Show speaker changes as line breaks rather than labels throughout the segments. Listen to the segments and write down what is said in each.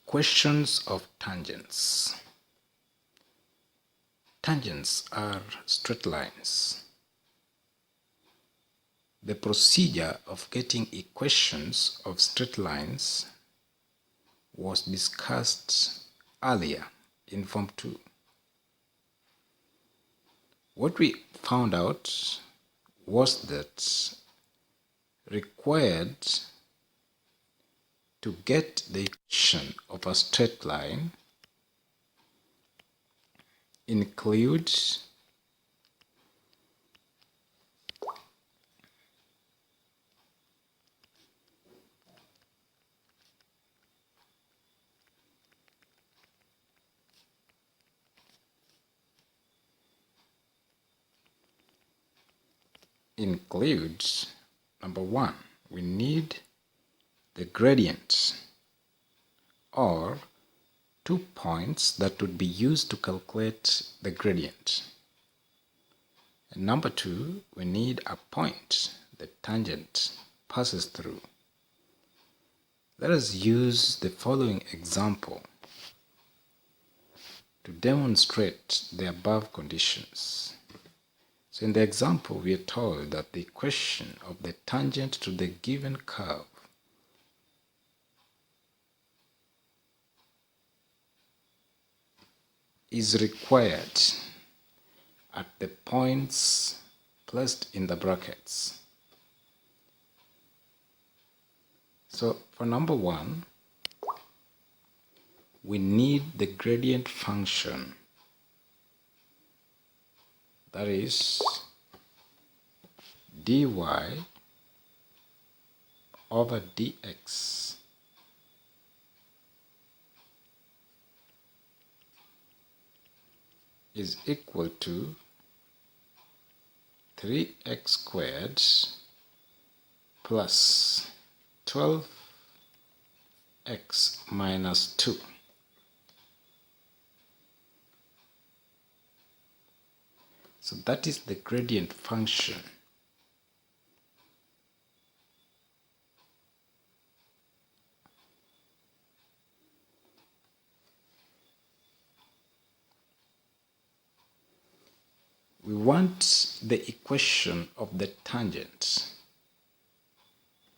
Equations of tangents. Tangents are straight lines. The procedure of getting equations of straight lines was discussed earlier in Form 2. What we found out was that required to get the equation of a straight line includes number one, we need the gradient or 2 points that would be used to calculate the gradient. And number two, we need a point the tangent passes through. Let us use the following example to demonstrate the above conditions. So in the example, we are told that the equation of the tangent to the given curve is required at the points placed in the brackets. So for number one, we need the gradient function, that is dy over dx is equal to 3x squared plus 12x minus 2. So that is the gradient function. We want the equation of the tangent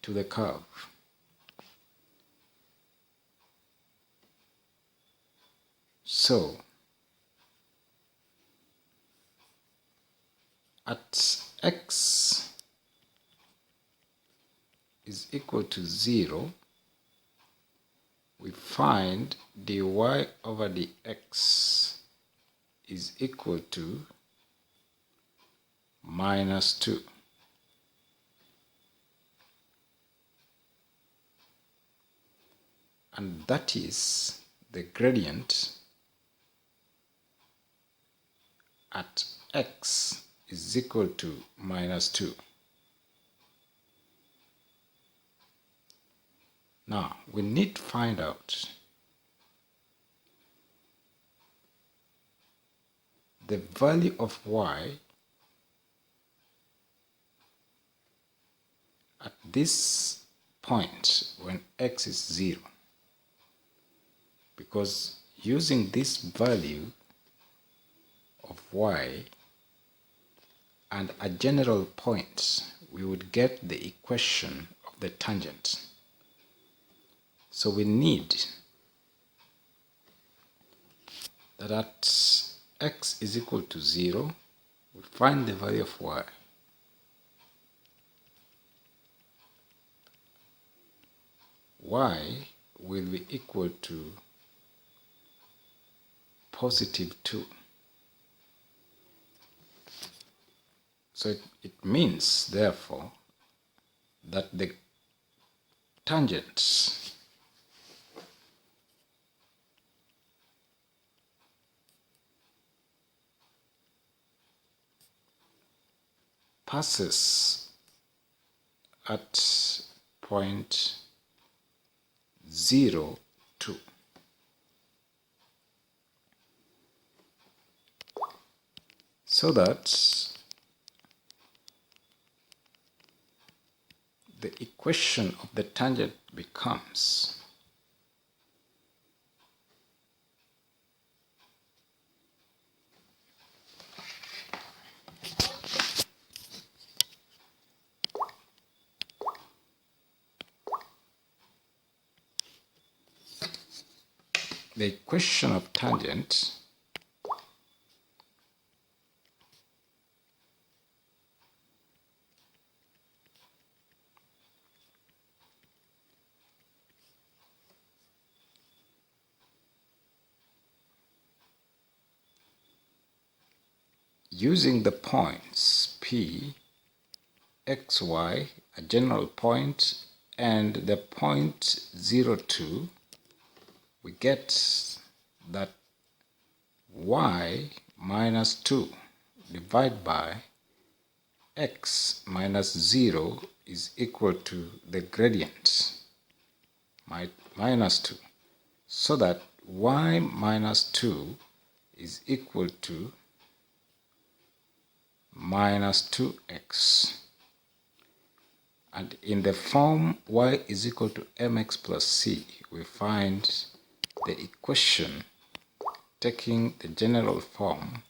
to the curve. So at x is equal to 0, we find dy over dx is equal to minus 2. And that is the gradient at x is equal to minus 2. Now, we need to find out the value of y at this point when x is 0. Because using this value of y and a general point, we would get the equation of the tangent. So we need that at x is equal to 0, we find the value of y. Y will be equal to positive 2. So it means, therefore, that the tangent passes at point 0, 2. So that the equation of the tangent becomes the equation of tangent using the points P, X, Y, a general point, and the point 0, 2, we get that y minus 2 divided by x minus 0 is equal to the gradient minus 2, so that y minus 2 is equal to minus 2x, and in the form y is equal to mx plus c, we find the equation taking the general form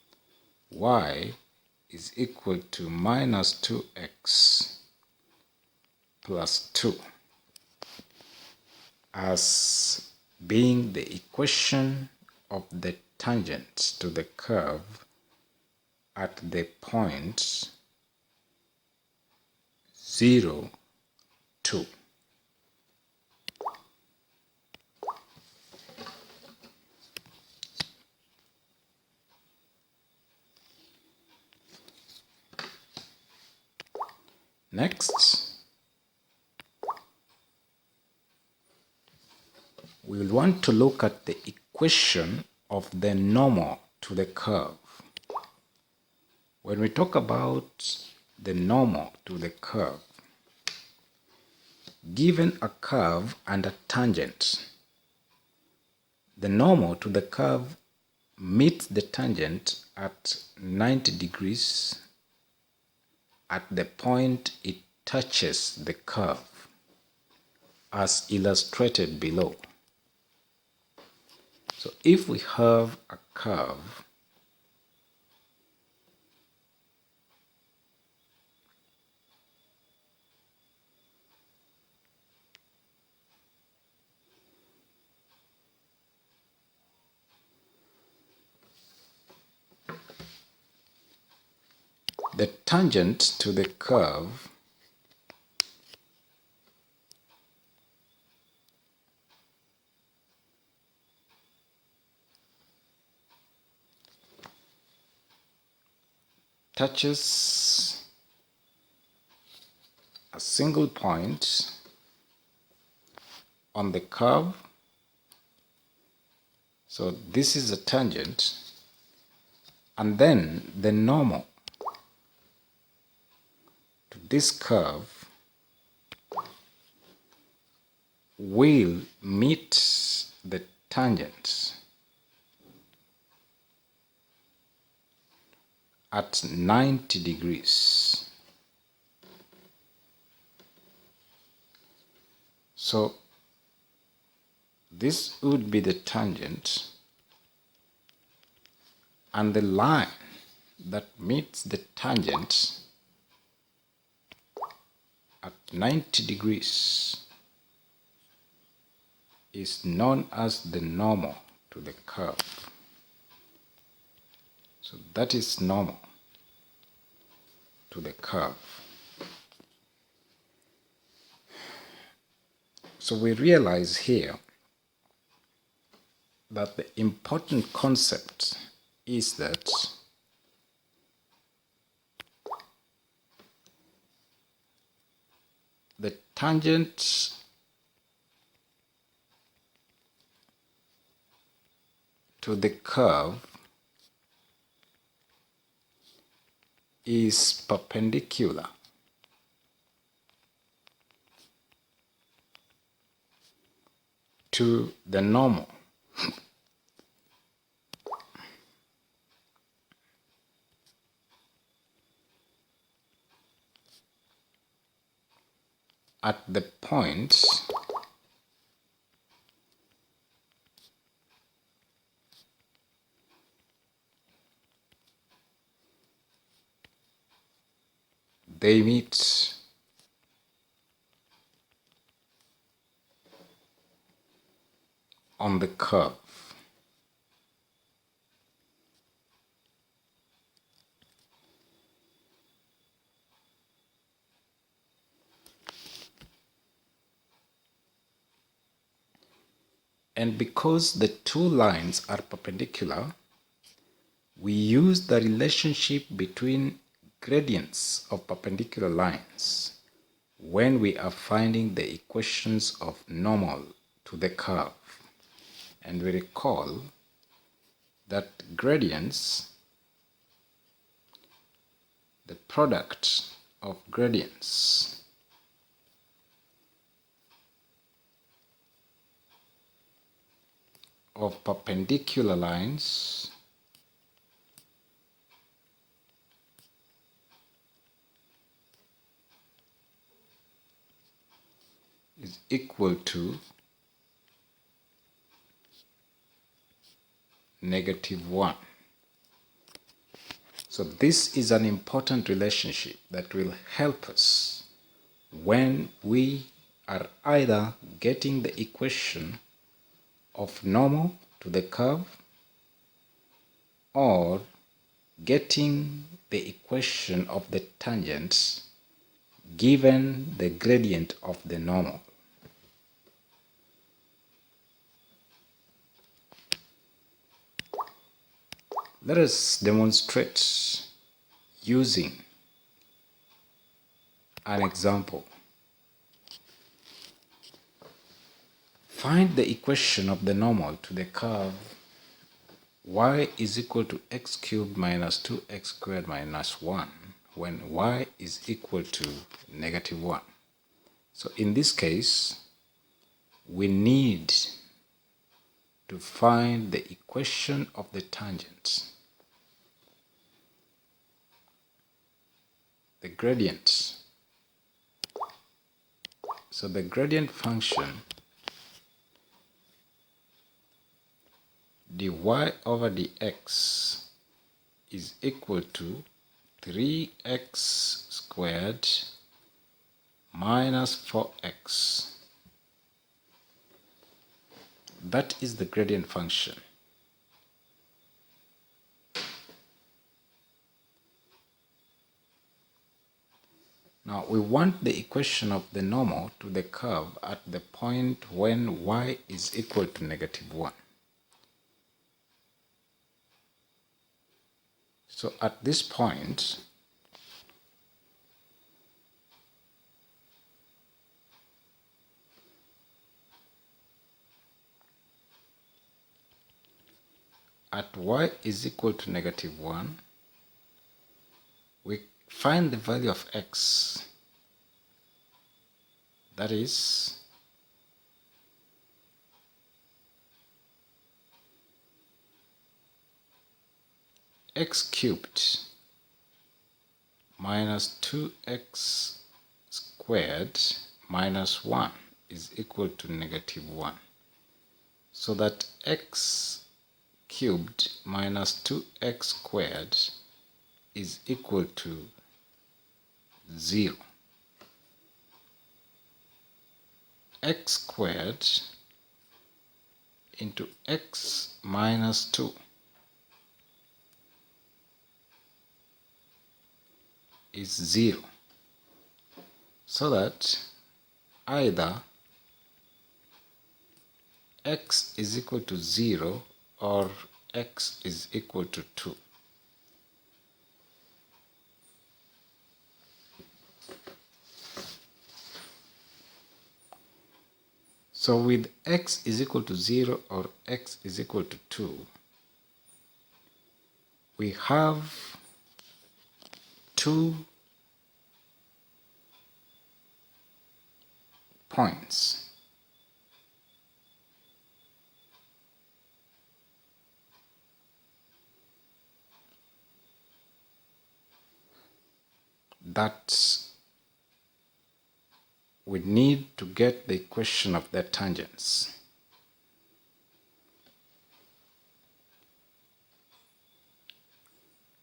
y is equal to minus 2x plus 2 as being the equation of the tangent to the curve at the point 0, 2. Next, we will want to look at the equation of the normal to the curve. When we talk about the normal to the curve, given a curve and a tangent, the normal to the curve meets the tangent at 90 degrees at the point it touches the curve, as illustrated below. So if we have a curve the tangent to the curve touches a single point on the curve. So this is a tangent, and then the normal to this curve will meet the tangent at 90 degrees. So this would be the tangent, and the line that meets the tangent at 90 degrees is known as the normal to the curve. So that is normal to the curve. So we realize here that the important concept is that the tangent to the curve is perpendicular to the normal. At the point they meet on the curve. And because the two lines are perpendicular, we use the relationship between gradients of perpendicular lines when we are finding the equations of normal to the curve. And we recall that gradients, the product of gradients of perpendicular lines is equal to -1. So this is an important relationship that will help us when we are either getting the equation of normal to the curve or getting the equation of the tangent given the gradient of the normal. Let us demonstrate using an example. Find the equation of the normal to the curve y is equal to x cubed minus 2x squared minus 1 when y is equal to -1. So in this case, we need to find the equation of the tangent, the gradient. So the gradient function dy over dx is equal to 3x squared minus 4x. That is the gradient function. Now we want the equation of the normal to the curve at the point when y is equal to -1. So at this point, at y is equal to -1, we find the value of x, that is x cubed minus 2x squared minus 1 is equal to -1. So that x cubed minus 2x squared is equal to 0. X squared into x minus 2 is 0. So that either x is equal to 0 or x is equal to 2. So with x is equal to 0 or x is equal to 2, we have two points that we need to get the equation of their tangents.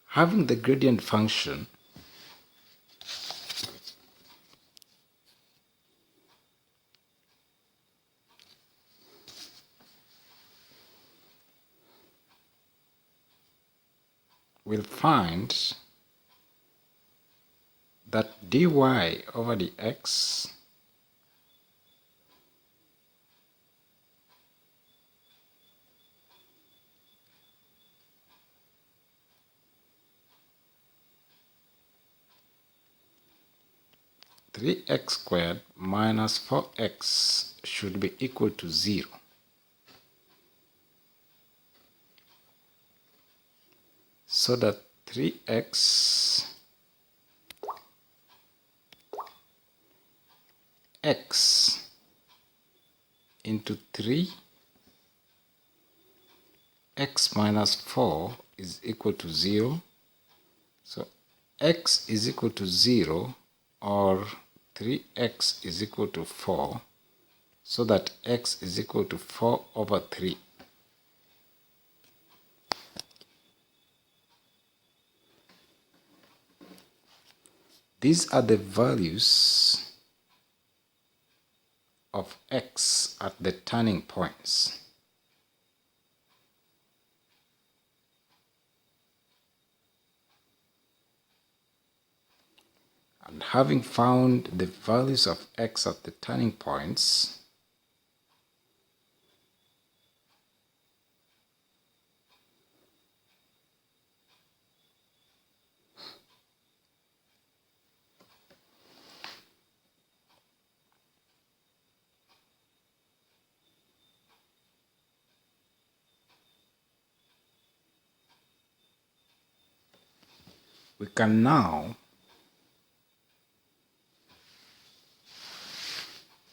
Having the gradient function, we'll find that dy over dx 3x squared minus 4x should be equal to 0. So that 3x x into 3 x minus 4 is equal to 0. So x is equal to 0, or 3x is equal to 4, so that x is equal to 4 over 3. These are the values of x at the turning points. And having found the values of x at the turning points, we can now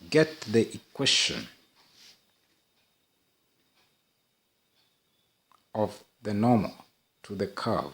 get the equation of the normal to the curve.